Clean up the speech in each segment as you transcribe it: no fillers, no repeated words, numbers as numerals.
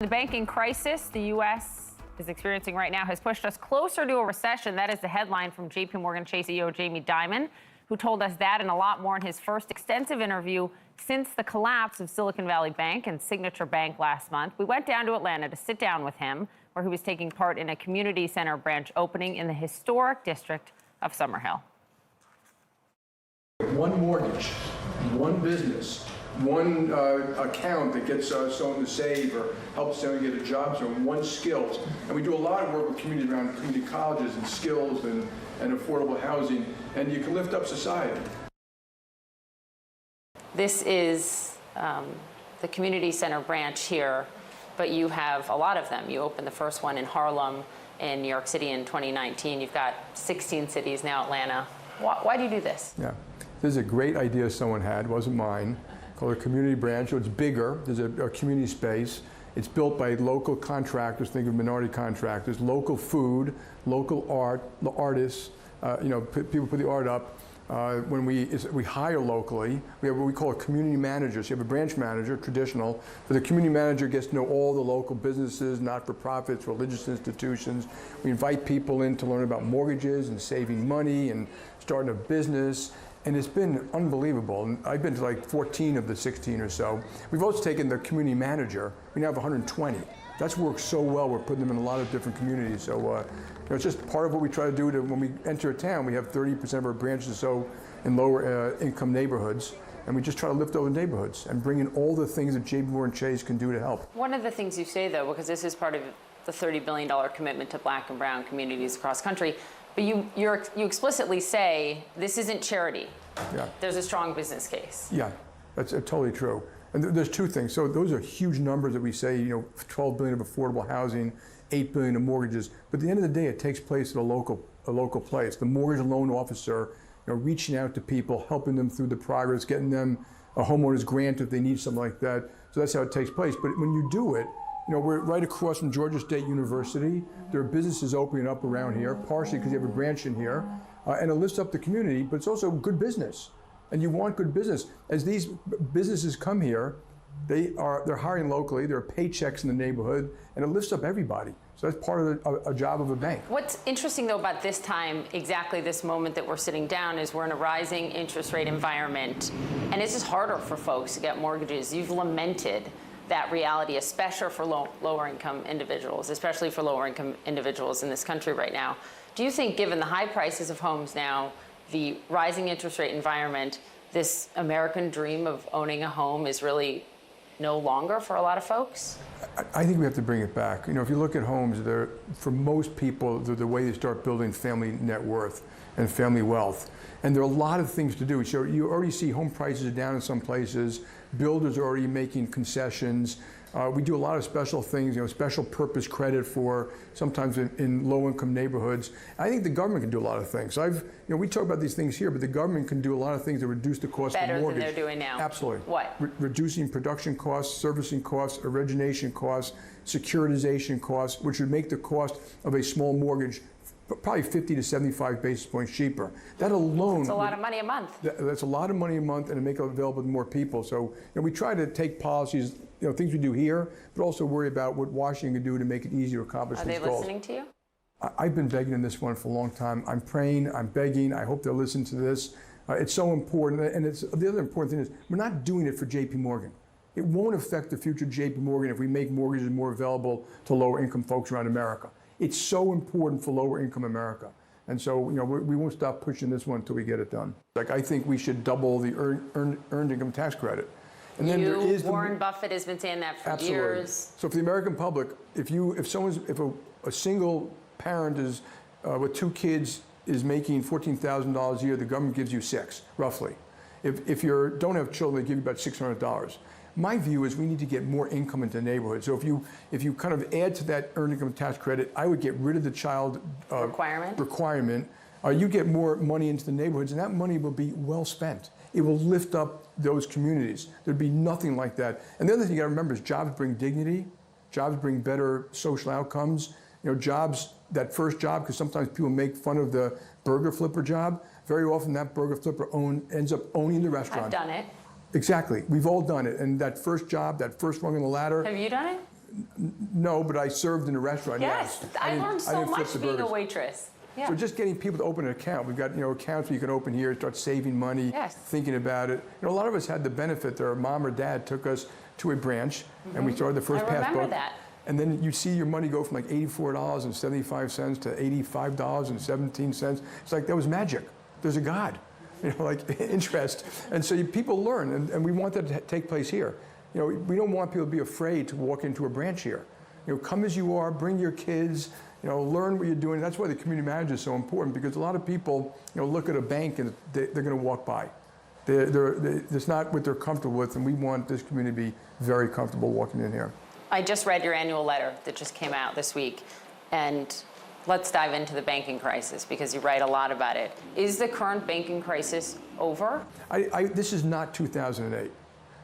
The banking crisis the U.S. is experiencing right now has pushed us closer to a recession. That is the headline from JPMorgan Chase CEO Jamie Dimon, who told us that and a lot more in his first extensive interview since the collapse of Silicon Valley Bank and Signature Bank last month. We went down to Atlanta to sit down with him, where he was taking part in a community center branch opening in the historic district of Summerhill. One mortgage, one business, one account that gets someone to save or helps them get a job, so one skills. And we do a lot of work with communities around community colleges and skills and affordable housing, and you can lift up society. This is the community center branch here, but you have a lot of them. You opened the first one in Harlem in New York City in 2019. You've got 16 cities now, Atlanta. Why do you do this? Yeah, this is a great idea someone had, it wasn't mine, called a community branch. So it's bigger, there's a community space. It's built by local contractors, think of minority contractors, local food, local art, the artists, people put the art up. When we hire locally, we have what we call a community manager. So you have a branch manager, traditional, but the community manager gets to know all the local businesses, not-for-profits, religious institutions. We invite people in to learn about mortgages and saving money and starting a business. And it's been unbelievable. And I've been to like 14 of the 16 or so. We've also taken the community manager. We now have 120. That's worked so well. We're putting them in a lot of different communities. So it's just part of what we try to do when we enter a town. We have 30% of our branches so in lower income neighborhoods. And we just try to lift those neighborhoods and bring in all the things that JPMorgan Chase can do to help. One of the things you say, though, because this is part of the $30 billion commitment to Black and brown communities across country, but you explicitly say this isn't charity. Yeah. There's a strong business case. Yeah, that's totally true. And there's two things. So those are huge numbers that we say, $12 billion of affordable housing, $8 billion of mortgages. But at the end of the day, it takes place at a local place. The mortgage loan officer, reaching out to people, helping them through the progress, getting them a homeowner's grant if they need something like that. So that's how it takes place. But when you do it, we're right across from Georgia State University. There are businesses opening up around here, partially because you have a branch in here, and it lifts up the community, but it's also good business. And you want good business. As these businesses come here, they're hiring locally, there are paychecks in the neighborhood, and it lifts up everybody. So that's part of a job of a bank. What's interesting, though, about this time, exactly this moment that we're sitting down, is we're in a rising interest rate environment, and it's just harder for folks to get mortgages. You've lamented that reality, especially for lower-income individuals, especially for lower-income individuals in this country right now. Do you think, given the high prices of homes now, the rising interest rate environment, this American dream of owning a home is really no longer for a lot of folks? I think we have to bring it back. If you look at homes, for most people, they're the way they start building family net worth and family wealth. And there are a lot of things to do. So you already see home prices are down in some places. Builders are already making concessions. We do a lot of special things, special purpose credit for sometimes in low-income neighborhoods. I think the government can do a lot of things. We talk about these things here, but the government can do a lot of things to reduce the cost of mortgage. Better than they're doing now. Absolutely. What? Reducing production costs, servicing costs, origination costs, securitization costs, which would make the cost of a small mortgage probably 50 to 75 basis points cheaper. That alone— That's a lot of money a month. That's a lot of money a month, and to make it available to more people. So we try to take policies, things we do here, but also worry about what Washington can do to make it easier to accomplish these goals. Are they listening to you? I've been begging in this one for a long time. I'm praying, I'm begging, I hope they'll listen to this. It's so important, and the other important thing is we're not doing it for JPMorgan. It won't affect the future of JPMorgan if we make mortgages more available to lower income folks around America. It's so important for lower income America. And so, we won't stop pushing this one until we get it done. I think we should double the earned income tax credit. And then there is Warren Buffett has been saying that for years. So for the American public, if a single parent is with 2 kids is making $14,000 a year, the government gives you $6,000, roughly. If you don't have children, they give you about $600. My view is we need to get more income into the neighborhood. So if you kind of add to that earned income tax credit, I would get rid of the child requirement. You get more money into the neighborhoods, and that money will be well spent. It will lift up those communities. There'd be nothing like that. And the other thing you got to remember is jobs bring dignity. Jobs bring better social outcomes. Jobs, that first job, because sometimes people make fun of the burger flipper job. Very often that burger flipper ends up owning the restaurant. I've done it. Exactly. We've all done it. And that first job, that first rung on the ladder. Have you done it? No, but I served in a restaurant. Yes, I learned so much being a waitress. Yeah. So just getting people to open an account. We've got accounts where you can open here, start saving money, thinking about it. A lot of us had the benefit that our mom or dad took us to a branch, and we started the first passbook. I remember that. And then you see your money go from like $84.75 to $85.17. It's like, that was magic. There's a God, like interest. And so people learn, and we want that to take place here. We don't want people to be afraid to walk into a branch here. Come as you are, bring your kids, learn what you're doing. That's why the community manager is so important, because a lot of people, look at a bank and they're going to walk by. It's not what they're comfortable with, and we want this community to be very comfortable walking in here. I just read your annual letter that just came out this week, and let's dive into the banking crisis, because you write a lot about it. Is the current banking crisis over? This is not 2008.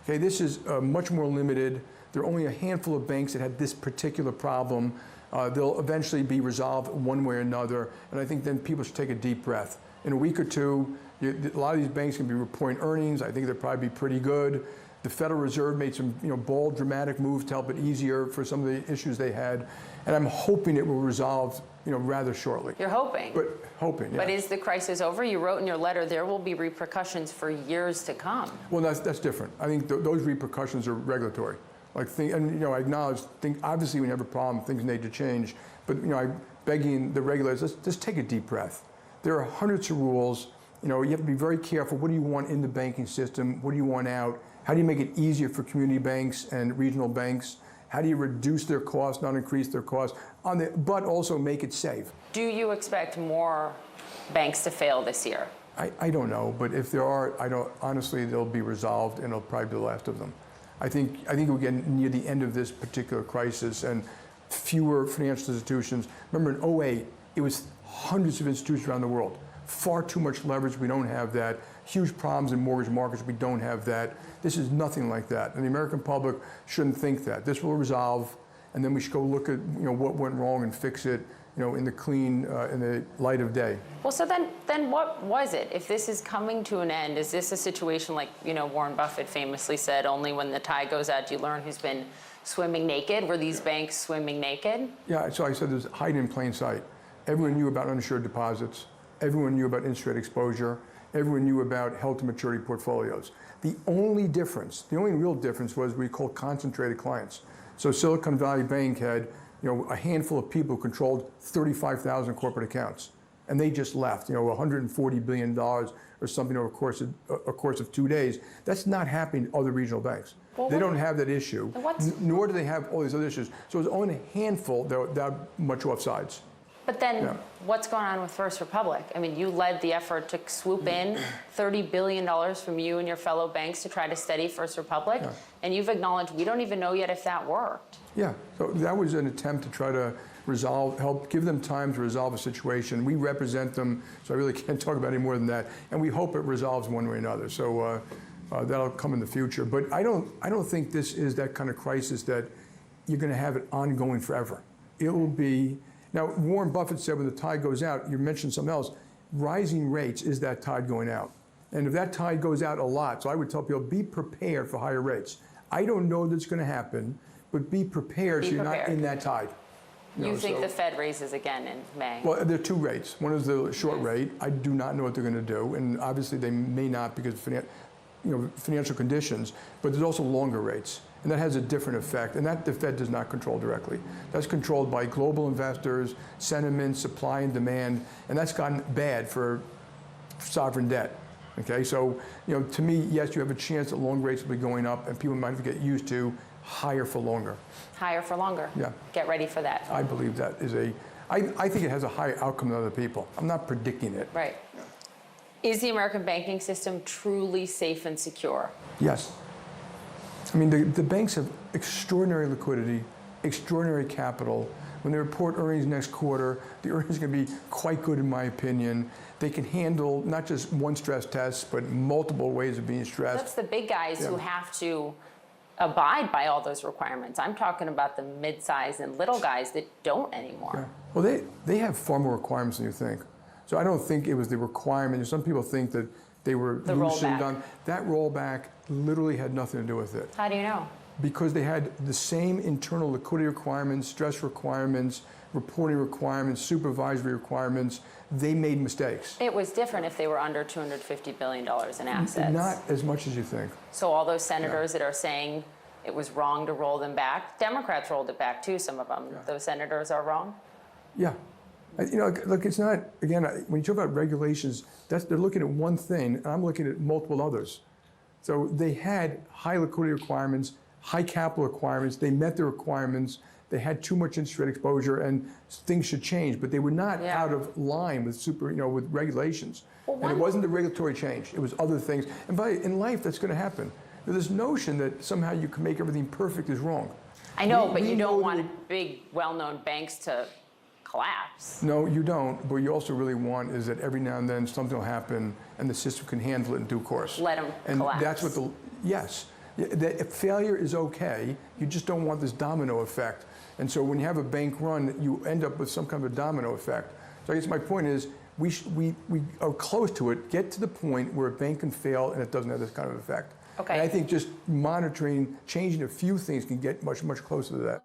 Okay, this is much more limited. There are only a handful of banks that had this particular problem. They'll eventually be resolved one way or another, and I think then people should take a deep breath. In a week or two, a lot of these banks can be reporting earnings. I think they'll probably be pretty good. The Federal Reserve made some bold, dramatic moves to help it easier for some of the issues they had, and I'm hoping it will resolve rather shortly. You're hoping? But hoping, yeah. But is the crisis over? You wrote in your letter there will be repercussions for years to come. Well, that's different. I think those repercussions are regulatory. I acknowledge, obviously when you have a problem, things need to change. But I'm begging the regulators, let's just take a deep breath. There are hundreds of rules. You have to be very careful. What do you want in the banking system? What do you want out? How do you make it easier for community banks and regional banks? How do you reduce their costs, not increase their costs, but also make it safe? Do you expect more banks to fail this year? I don't know, but if there are, honestly, they'll be resolved, and it'll probably be the last of them. I think we're getting near the end of this particular crisis, and fewer financial institutions. Remember in 2008, it was hundreds of institutions around the world. Far too much leverage, we don't have that. Huge problems in mortgage markets, we don't have that. This is nothing like that, and the American public shouldn't think that. This will resolve, and then we should go look at what went wrong and fix it in the clean, in the light of day. Well, so then what was it? If this is coming to an end, is this a situation like, Warren Buffett famously said, only when the tide goes out do you learn who's been swimming naked? Were these banks swimming naked? Yeah, so I said there's hiding in plain sight. Everyone knew about uninsured deposits. Everyone knew about interest rate exposure. Everyone knew about held to maturity portfolios. The only real difference was we called concentrated clients. So Silicon Valley Bank had a handful of people who controlled 35,000 corporate accounts, and they just left. $140 billion or something over a course of 2 days. That's not happening to other regional banks. Well, they don't have that issue, nor do they have all these other issues. So it's only a handful that are much offsides. But then what's going on with First Republic? I mean, you led the effort to swoop in $30 billion from you and your fellow banks to try to steady First Republic, and you've acknowledged we don't even know yet if that worked. Yeah, so that was an attempt to try to help give them time to resolve a situation. We represent them, so I really can't talk about any more than that, and we hope it resolves one way or another. So that'll come in the future. But I don't think this is that kind of crisis that you're going to have it ongoing forever. It will be. Now, Warren Buffett said when the tide goes out, you mentioned something else, rising rates is that tide going out. And if that tide goes out a lot, so I would tell people, be prepared for higher rates. I don't know that's going to happen, but be prepared so you're not in that tide. You think the Fed raises again in May? Well, there are two rates. One is the short rate. I do not know what they're going to do, and obviously they may not because of financial conditions, but there's also longer rates. And that has a different effect, and that the Fed does not control directly. That's controlled by global investors, sentiment, supply and demand, and that's gotten bad for sovereign debt. Okay, so to me, yes, you have a chance that long rates will be going up, and people might get used to higher for longer. Higher for longer. Yeah. Get ready for that. I believe that is I think it has a higher outcome than other people. I'm not predicting it. Right. Is the American banking system truly safe and secure? Yes. I mean, the banks have extraordinary liquidity, extraordinary capital. When they report earnings next quarter, the earnings are going to be quite good in my opinion. They can handle not just one stress test, but multiple ways of being stressed. That's the big guys who have to abide by all those requirements. I'm talking about the mid-size and little guys that don't anymore. Yeah. Well, they have far more requirements than you think. So I don't think it was the requirement. Some people think that they were loosened on. That rollback literally had nothing to do with it. How do you know? because they had the same internal liquidity requirements, stress requirements, reporting requirements, supervisory requirements, they made mistakes. It was different if they were under $250 billion in assets. Not as much as you think. So all those senators that are saying it was wrong to roll them back, Democrats rolled it back too, some of them. Yeah. Those senators are wrong? Yeah. You know, look, it's not, again, when you talk about regulations, they're looking at one thing, and I'm looking at multiple others. So they had high liquidity requirements, high capital requirements, they met the requirements, they had too much interest rate exposure, and things should change, but they were not out of line with with regulations. Well, and it wasn't the regulatory change, it was other things. And in life, that's going to happen. This notion that somehow you can make everything perfect is wrong. I know, but you don't want big, well-known banks to collapse. No, you don't. What you also really want is that every now and then something will happen and the system can handle it in due course. Let them collapse. And that's what yes. Failure is okay. You just don't want this domino effect. And so when you have a bank run, you end up with some kind of a domino effect. So I guess my point is we are close to it. Get to the point where a bank can fail and it doesn't have this kind of effect. Okay. And I think just monitoring, changing a few things can get much, much closer to that.